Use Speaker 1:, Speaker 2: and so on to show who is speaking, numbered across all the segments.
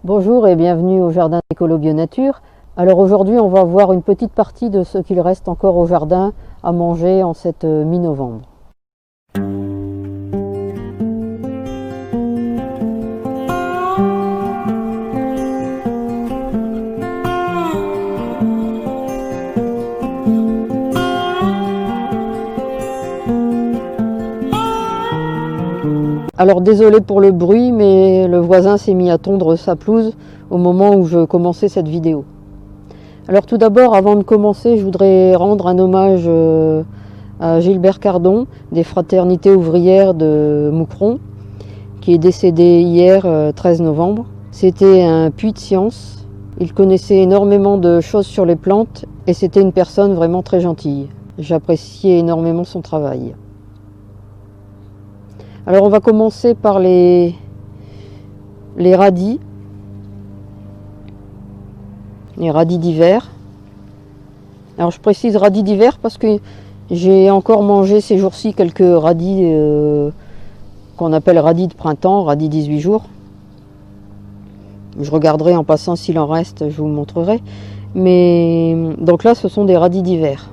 Speaker 1: Bonjour et bienvenue au jardin Écolo Bio Nature. Alors aujourd'hui on va voir une petite partie de ce qu'il reste encore au jardin à manger en cette mi-novembre. Alors désolé pour le bruit, mais le voisin s'est mis à tondre sa pelouse au moment où je commençais cette vidéo. Alors tout d'abord, avant de commencer, je voudrais rendre un hommage à Gilbert Cardon, des Fraternités ouvrières de Moucron, qui est décédé hier, 13 novembre. C'était un puits de science. Il connaissait énormément de choses sur les plantes et c'était une personne vraiment très gentille. J'appréciais énormément son travail. Alors on va commencer par les radis. Les radis d'hiver. Alors je précise radis d'hiver parce que j'ai encore mangé ces jours-ci quelques radis qu'on appelle radis de printemps, radis 18 jours. Je regarderai en passant s'il en reste, je vous montrerai. Mais donc là ce sont des radis d'hiver.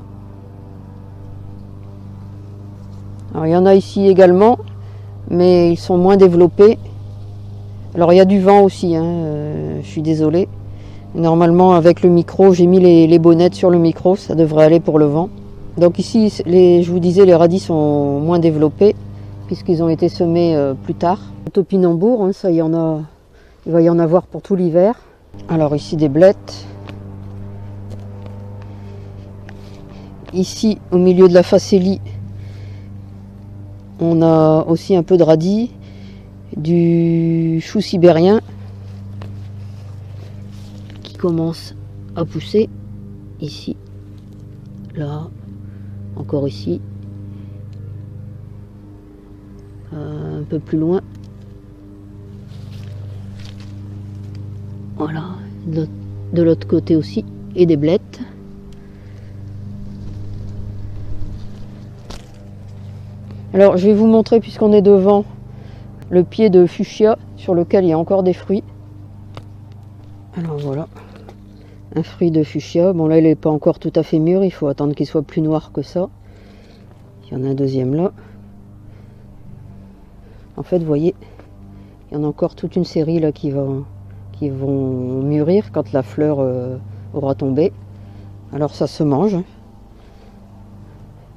Speaker 1: Alors il y en a ici également, mais ils sont moins développés. Alors il y a du vent aussi, je suis désolée. Normalement avec le micro, j'ai mis les bonnettes sur le micro, ça devrait aller pour le vent. Donc ici, je vous disais, les radis sont moins développés puisqu'ils ont été semés plus tard. Le topinambour, ça il va y en avoir pour tout l'hiver. Alors ici des blettes. Ici au milieu de la facélie, on a aussi un peu de radis, du chou sibérien qui commence à pousser ici, là, encore ici, un peu plus loin. Voilà, de l'autre côté aussi, et des blettes. Alors je vais vous montrer, puisqu'on est devant, le pied de fuchsia sur lequel il y a encore des fruits. Alors voilà, un fruit de fuchsia. Bon là il n'est pas encore tout à fait mûr, il faut attendre qu'il soit plus noir que ça. Il y en a un deuxième là. En fait vous voyez, il y en a encore toute une série là qui vont mûrir quand la fleur aura tombé. Alors ça se mange.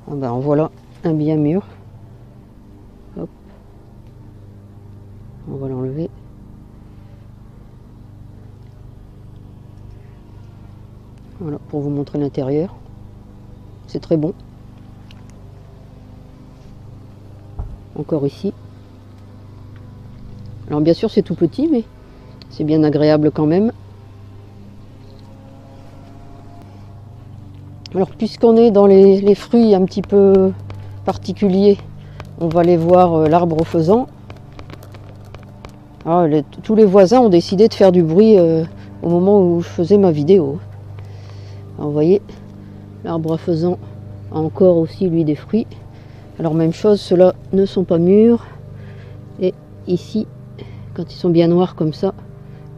Speaker 1: Ah ben voilà un bien mûr. Hop. On va l'enlever. Voilà, pour vous montrer l'intérieur. C'est très bon. Encore ici. Alors bien sûr c'est tout petit, mais c'est bien agréable quand même. Alors puisqu'on est dans les fruits un petit peu particuliers, on va aller voir l'arbre faisan. Ah, tous les voisins ont décidé de faire du bruit au moment où je faisais ma vidéo. Alors, vous voyez, l'arbre faisan a encore aussi lui des fruits. Alors même chose, ceux-là ne sont pas mûrs. Et ici, quand ils sont bien noirs comme ça,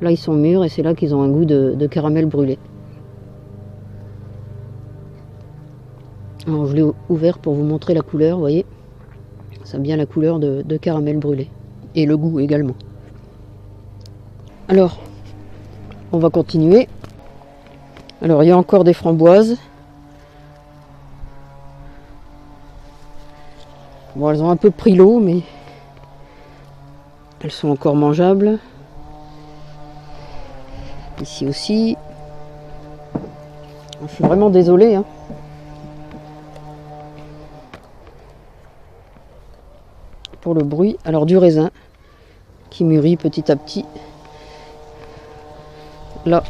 Speaker 1: là ils sont mûrs et c'est là qu'ils ont un goût de caramel brûlé. Alors je l'ai ouvert pour vous montrer la couleur, vous voyez. Ça a bien la couleur de caramel brûlé. Et le goût également. Alors, on va continuer. Alors il y a encore des framboises. Bon, elles ont un peu pris l'eau, mais elles sont encore mangeables. Ici aussi. Je suis vraiment désolée. Pour le bruit. Alors du raisin qui mûrit petit à petit. Là,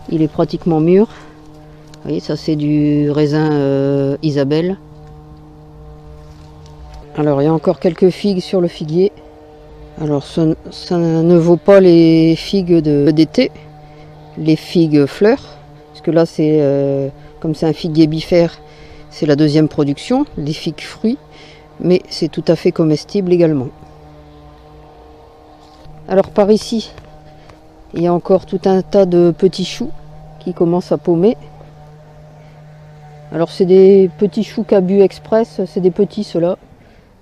Speaker 1: il est pratiquement mûr. Vous voyez, ça c'est du raisin Isabelle. Alors il y a encore quelques figues sur le figuier. Alors ça ne vaut pas les figues d'été, les figues fleurs, parce que là c'est comme c'est un figuier bifère, c'est la deuxième production, les figues fruits, mais c'est tout à fait comestible également. Alors par ici, Il y a encore tout un tas de petits choux qui commencent à paumer. Alors c'est des petits choux Cabu Express, c'est des petits ceux-là.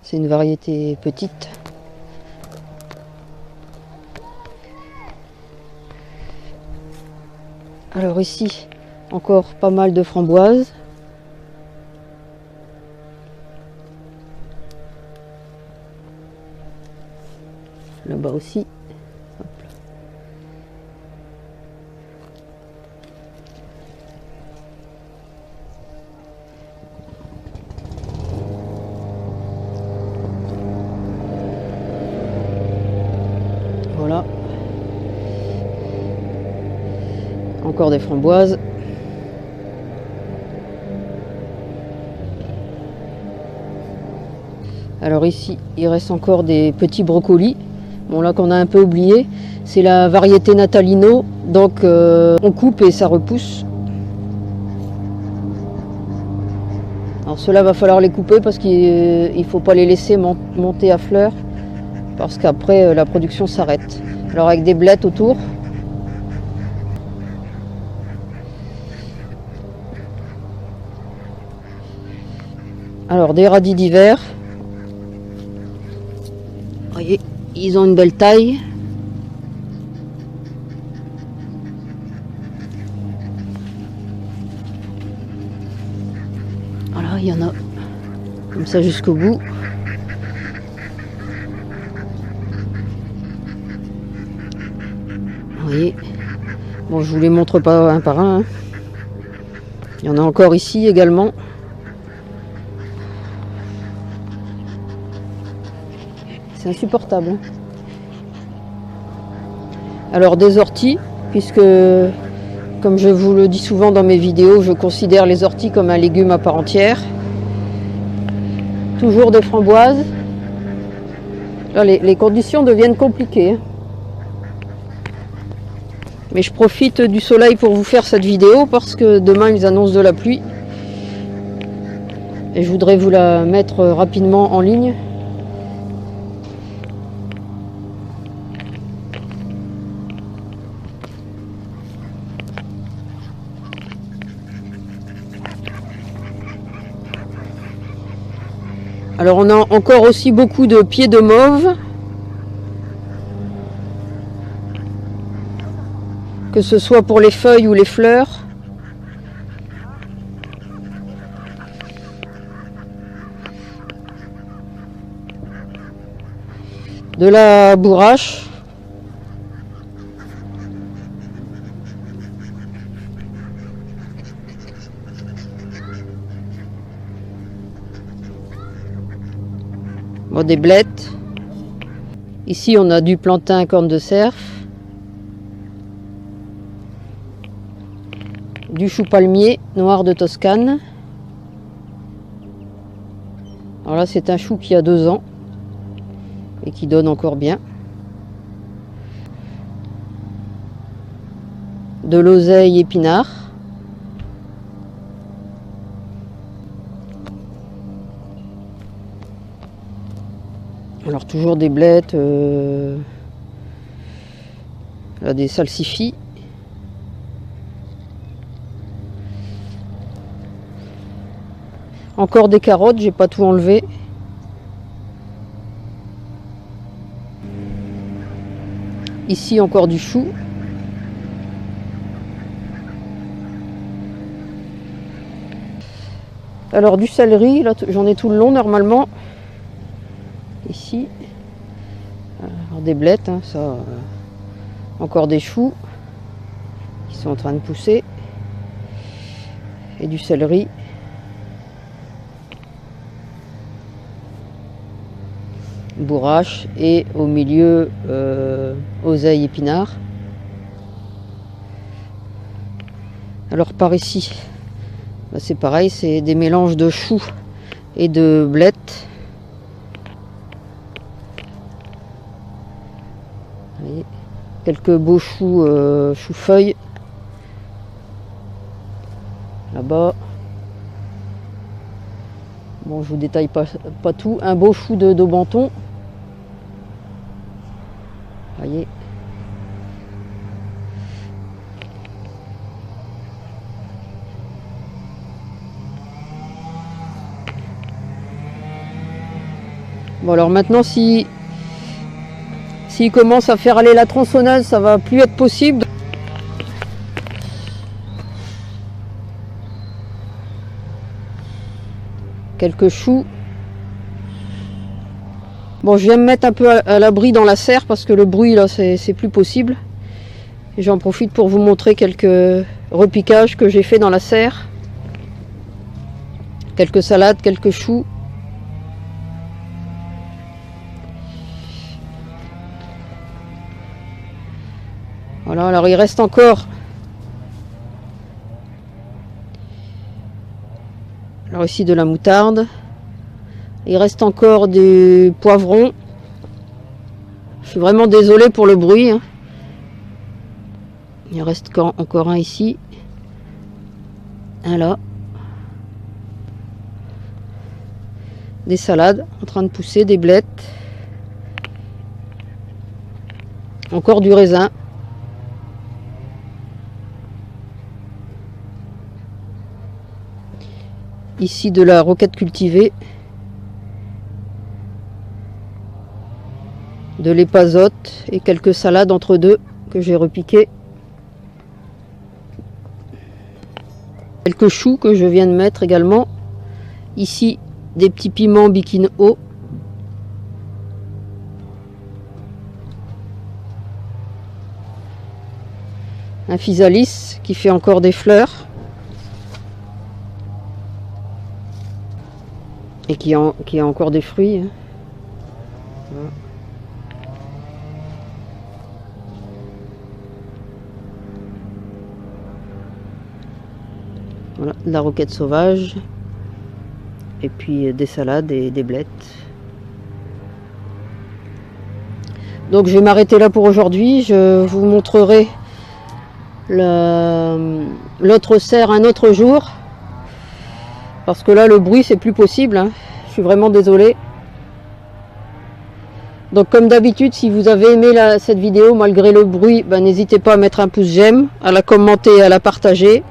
Speaker 1: C'est une variété petite. Alors ici, encore pas mal de framboises. Là-bas aussi. Hop là. Voilà. Encore des framboises. Alors ici, il reste encore des petits brocolis. Bon, là qu'on a un peu oublié, c'est la variété Natalino. Donc on coupe et ça repousse. Alors ceux-là, va falloir les couper parce qu'il ne faut pas les laisser monter à fleur. Parce qu'après, la production s'arrête. Alors avec des blettes autour. Alors des radis d'hiver. Vous voyez, ils ont une belle taille. Voilà, il y en a comme ça jusqu'au bout. Vous voyez. Bon, je vous les montre pas un par un. Il y en a encore ici également. C'est insupportable. Alors des orties, puisque comme je vous le dis souvent dans mes vidéos, je considère les orties comme un légume à part entière. Toujours des framboises. Là, les conditions deviennent compliquées. Mais je profite du soleil pour vous faire cette vidéo parce que demain ils annoncent de la pluie. Et je voudrais vous la mettre rapidement en ligne. Alors on a encore aussi beaucoup de pieds de mauve. Que ce soit pour les feuilles ou les fleurs. De la bourrache. Bon, des blettes. Ici on a du plantain corne de cerf. Du chou palmier noir de Toscane. Alors là c'est un chou qui a 2 ans et qui donne encore bien. De l'oseille épinard. Alors toujours des blettes, là, des salsifis. Encore des carottes, j'ai pas tout enlevé. Ici encore du chou. Alors du céleri, là j'en ai tout le long normalement. Ici. Alors des blettes, hein, ça. Encore des choux qui sont en train de pousser. Et du céleri. Bourrache et au milieu oseille épinard. Alors par ici, bah, c'est pareil, c'est des mélanges de choux et de blettes. Vous voyez, quelques beaux choux, choux-feuilles. Là-bas. Bon, je vous détaille pas tout. Un beau chou de Daubenton. Voyez. Bon alors maintenant s'il commence à faire aller la tronçonneuse, ça va plus être possible. Quelques choux. Bon, je viens me mettre un peu à l'abri dans la serre parce que le bruit là c'est plus possible. Et j'en profite pour vous montrer quelques repiquages que j'ai fait dans la serre. Quelques salades, quelques choux. Voilà, alors il reste encore. Alors ici de la moutarde. Il reste encore du poivron. Je suis vraiment désolée pour le bruit. Hein. Il reste encore un ici. Un là. Des salades en train de pousser, des blettes. Encore du raisin. Ici de la roquette cultivée. De l'épazote et quelques salades entre deux que j'ai repiquées. Quelques choux que je viens de mettre également. Ici, des petits piments biquino. Un physalis qui fait encore des fleurs. Et qui a encore des fruits. Hein. Voilà. Voilà, de la roquette sauvage. Et puis des salades et des blettes. Donc je vais m'arrêter là pour aujourd'hui. Je vous montrerai l'autre serre un autre jour. Parce que là le bruit c'est plus possible. Hein. Je suis vraiment désolée. Donc comme d'habitude, si vous avez aimé cette vidéo malgré le bruit, ben, n'hésitez pas à mettre un pouce j'aime, à la commenter, à la partager.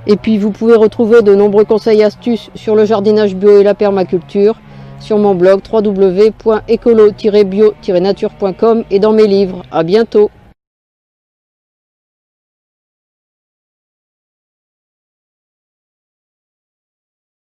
Speaker 1: Et puis vous pouvez retrouver de nombreux conseils et astuces sur le jardinage bio et la permaculture sur mon blog www.écolo-bio-nature.com et dans mes livres. À bientôt.